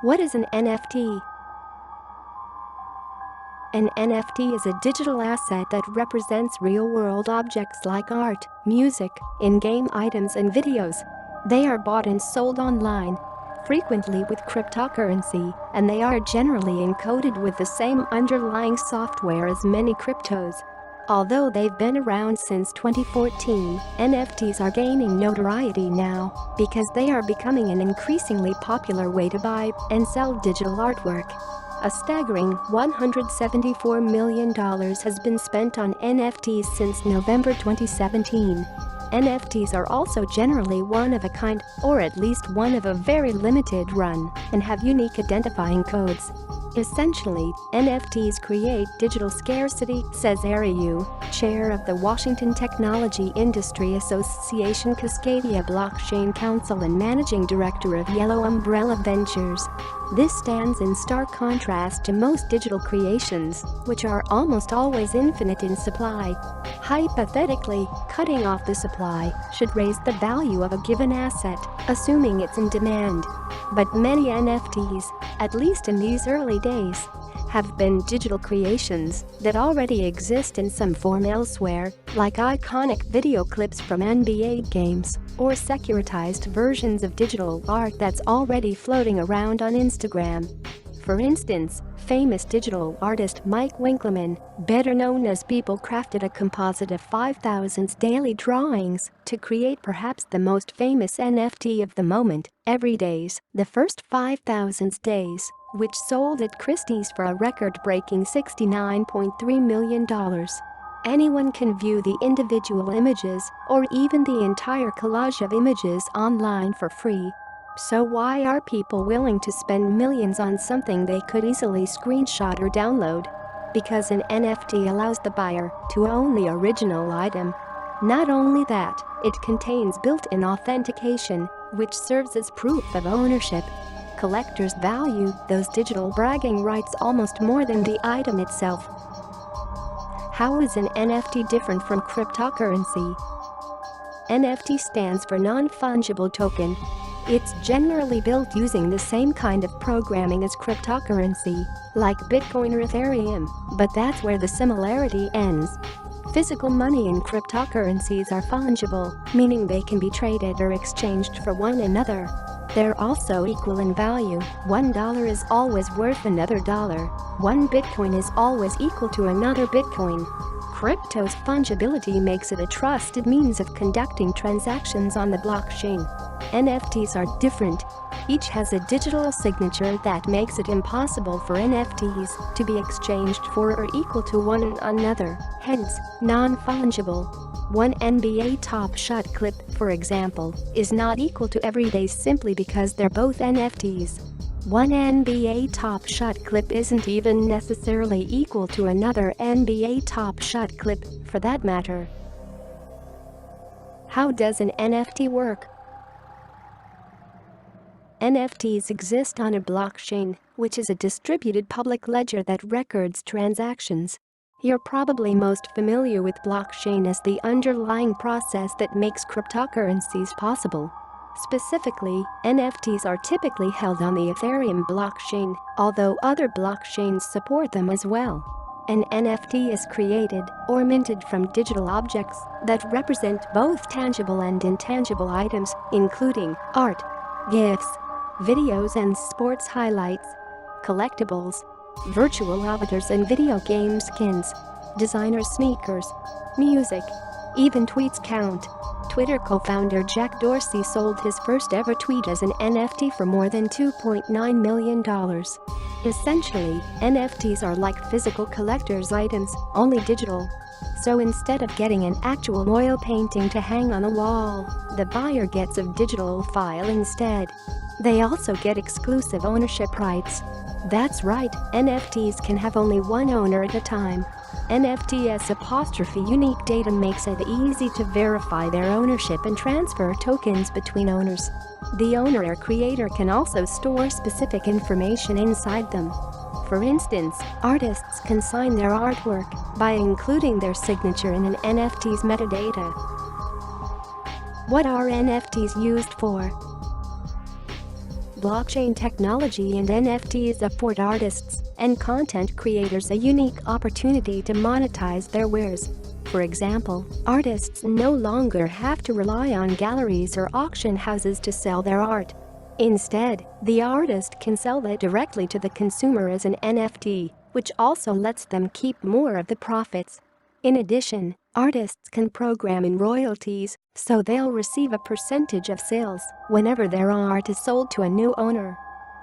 What is an NFT? An NFT is a digital asset that represents real-world objects like art, music, in-game items and videos. They are bought and sold online, frequently with cryptocurrency, and they are generally encoded with the same underlying software as many cryptos. Although they've been around since 2014, NFTs are gaining notoriety now because they are becoming an increasingly popular way to buy and sell digital artwork. A staggering $174 million has been spent on NFTs since November 2017. NFTs are also generally one of a kind, or at least one of a very limited run, and have unique identifying codes. Essentially, NFTs create digital scarcity, says Ariu, chair of the Washington Technology Industry Association Cascadia Blockchain Council and managing director of Yellow Umbrella Ventures. This stands in stark contrast to most digital creations, which are almost always infinite in supply. Hypothetically, cutting off the supply should raise the value of a given asset, assuming it's in demand. But many NFTs, at least in these early days, have been digital creations that already exist in some form elsewhere, like iconic video clips from NBA games or securitized versions of digital art that's already floating around on Instagram. For instance, famous digital artist Mike Winkleman, better known as People, crafted a composite of 5,000 daily drawings to create perhaps the most famous NFT of the moment, Everydays, the first 5,000 days, which sold at Christie's for a record-breaking $69.3 million. Anyone can view the individual images or even the entire collage of images online for free. So why are people willing to spend millions on something they could easily screenshot or download? Because an NFT allows the buyer to own the original item. Not only that, it contains built-in authentication, which serves as proof of ownership. Collectors value those digital bragging rights almost more than the item itself. How is an NFT different from cryptocurrency? NFT stands for non-fungible token. It's generally built using the same kind of programming as cryptocurrency, like Bitcoin or Ethereum, but that's where the similarity ends. Physical money and cryptocurrencies are fungible, meaning they can be traded or exchanged for one another. They're also equal in value. $1 is always worth another dollar. One Bitcoin is always equal to another Bitcoin. Crypto's fungibility makes it a trusted means of conducting transactions on the blockchain. NFTs are different. Each has a digital signature that makes it impossible for NFTs to be exchanged for or equal to one another, hence, non-fungible. One NBA Top Shot clip, for example, is not equal to Everydays simply because they're both NFTs. One NBA Top Shot clip isn't even necessarily equal to another NBA Top Shot clip, for that matter. How does an NFT work? NFTs exist on a blockchain, which is a distributed public ledger that records transactions. You're probably most familiar with blockchain as the underlying process that makes cryptocurrencies possible. Specifically, NFTs are typically held on the Ethereum blockchain, although other blockchains support them as well. An NFT is created or minted from digital objects that represent both tangible and intangible items, including art, GIFs, videos and sports highlights, collectibles, virtual avatars and video game skins, designer sneakers, music, even tweets count. Twitter co-founder Jack Dorsey sold his first ever tweet as an NFT for more than $2.9 million. Essentially, NFTs are like physical collector's items, only digital. So instead of getting an actual oil painting to hang on a wall, the buyer gets a digital file instead. They also get exclusive ownership rights. That's right, NFTs can have only one owner at a time. NFTs' unique data makes it easy to verify their ownership and transfer tokens between owners. The owner or creator can also store specific information inside them. For instance, artists can sign their artwork by including their signature in an NFT's metadata. What are NFTs used for? Blockchain technology and NFTs afford artists and content creators a unique opportunity to monetize their wares. For example, artists no longer have to rely on galleries or auction houses to sell their art. Instead, the artist can sell it directly to the consumer as an NFT, which also lets them keep more of the profits. In addition, artists can program in royalties, so they'll receive a percentage of sales whenever their art is sold to a new owner.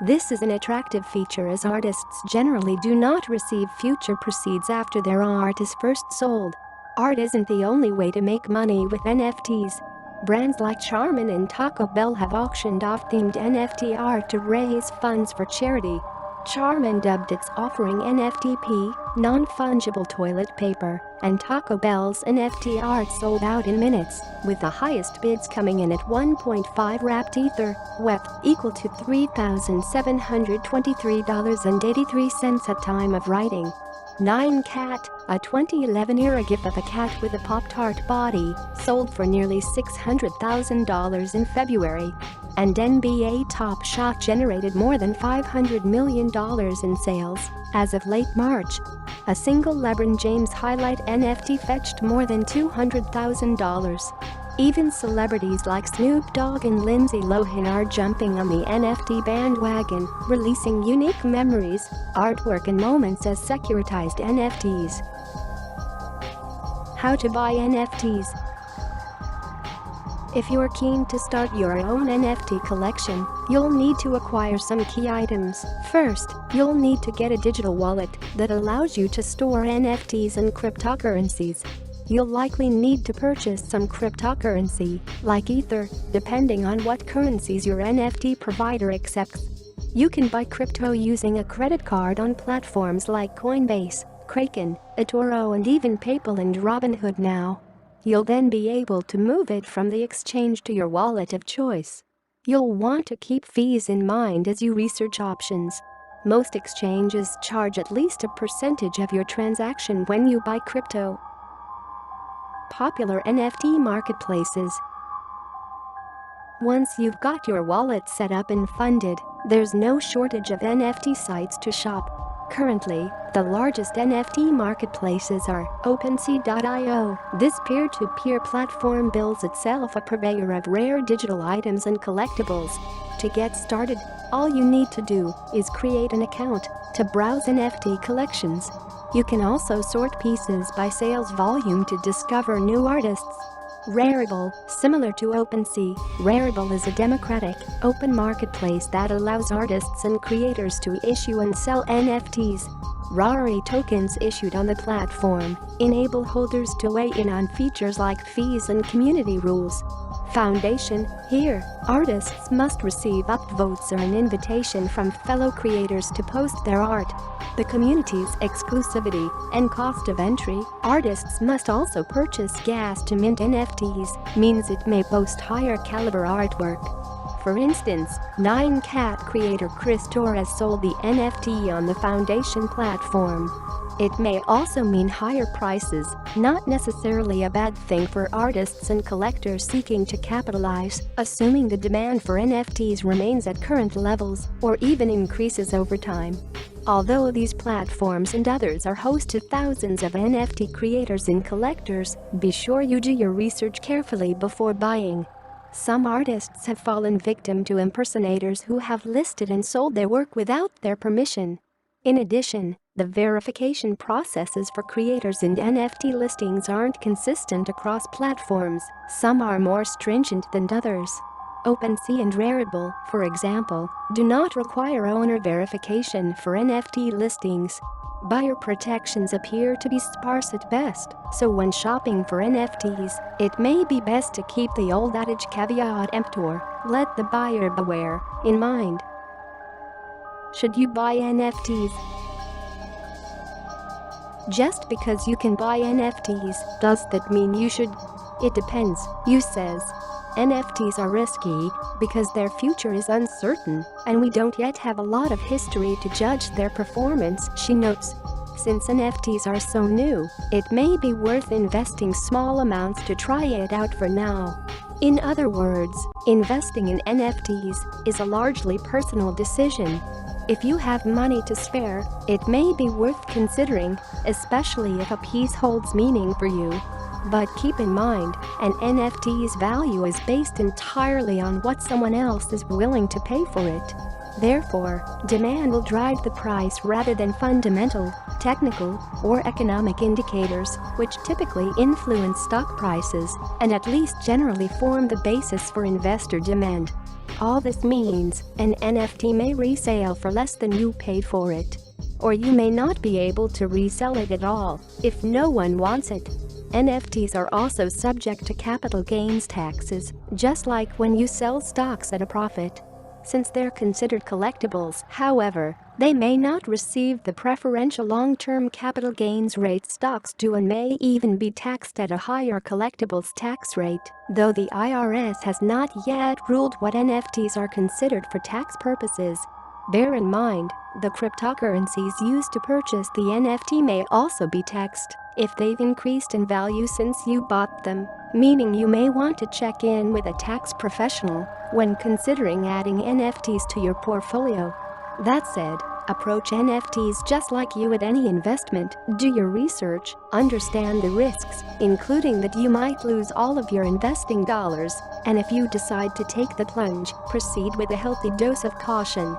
This is an attractive feature as artists generally do not receive future proceeds after their art is first sold. Art isn't the only way to make money with NFTs. Brands like Charmin and Taco Bell have auctioned off themed NFT art to raise funds for charity. Charmin dubbed its offering NFTP, non-fungible toilet paper, and Taco Bell's NFT art sold out in minutes, with the highest bids coming in at 1.5 wrapped Ether, WEP, equal to $3,723.83 at time of writing. 9cat, a 2011-era GIF of a cat with a Pop-Tart body, sold for nearly $600,000 in February. And NBA Top Shot generated more than $500 million in sales as of late March. A single LeBron James highlight NFT fetched more than $200,000. Even celebrities like Snoop Dogg and Lindsay Lohan are jumping on the NFT bandwagon, releasing unique memories, artwork and moments as securitized NFTs. How to buy NFTs? If you're keen to start your own NFT collection, you'll need to acquire some key items. First, you'll need to get a digital wallet that allows you to store NFTs and cryptocurrencies. You'll likely need to purchase some cryptocurrency, like Ether, depending on what currencies your NFT provider accepts. You can buy crypto using a credit card on platforms like Coinbase, Kraken, eToro and even PayPal and Robinhood now. You'll then be able to move it from the exchange to your wallet of choice. You'll want to keep fees in mind as you research options. Most exchanges charge at least a percentage of your transaction when you buy crypto. Popular NFT marketplaces. Once you've got your wallet set up and funded, there's no shortage of NFT sites to shop. Currently, the largest NFT marketplaces are OpenSea.io. This peer-to-peer platform bills itself a purveyor of rare digital items and collectibles. To get started, all you need to do is create an account to browse NFT collections. You can also sort pieces by sales volume to discover new artists. Rarible, similar to OpenSea, Rarible is a democratic, open marketplace that allows artists and creators to issue and sell NFTs. Rari tokens issued on the platform enable holders to weigh in on features like fees and community rules. Foundation. Here, artists must receive upvotes or an invitation from fellow creators to post their art. The community's exclusivity and cost of entry. Artists must also purchase gas to mint NFTs, means it may boast higher caliber artwork. For instance, 9cat creator Chris Torres sold the NFT on the Foundation platform. It may also mean higher prices, not necessarily a bad thing for artists and collectors seeking to capitalize, assuming the demand for NFTs remains at current levels or even increases over time. Although these platforms and others are host to thousands of NFT creators and collectors, be sure you do your research carefully before buying. Some artists have fallen victim to impersonators who have listed and sold their work without their permission. In addition, the verification processes for creators and NFT listings aren't consistent across platforms. Some are more stringent than others. OpenSea and Rarible, for example, do not require owner verification for NFT listings. Buyer protections appear to be sparse at best, so when shopping for NFTs, it may be best to keep the old adage caveat emptor, let the buyer beware, in mind. Should you buy NFTs? Just because you can buy NFTs, does that mean you should? It depends, Yu says. NFTs are risky because their future is uncertain, and we don't yet have a lot of history to judge their performance, she notes. Since NFTs are so new, it may be worth investing small amounts to try it out for now. In other words, investing in NFTs is a largely personal decision. If you have money to spare, it may be worth considering, especially if a piece holds meaning for you. But keep in mind, an NFT's value is based entirely on what someone else is willing to pay for it. Therefore, demand will drive the price rather than fundamental, technical, or economic indicators, which typically influence stock prices and at least generally form the basis for investor demand. All this means, an NFT may resale for less than you paid for it. Or you may not be able to resell it at all if no one wants it. NFTs are also subject to capital gains taxes, just like when you sell stocks at a profit. Since they're considered collectibles, however, they may not receive the preferential long-term capital gains rate stocks do and may even be taxed at a higher collectibles tax rate, though the IRS has not yet ruled what NFTs are considered for tax purposes. Bear in mind, the cryptocurrencies used to purchase the NFT may also be taxed if they've increased in value since you bought them, meaning you may want to check in with a tax professional when considering adding NFTs to your portfolio. That said, approach NFTs just like you would any investment. Do your research, understand the risks, including that you might lose all of your investing dollars, and if you decide to take the plunge, proceed with a healthy dose of caution.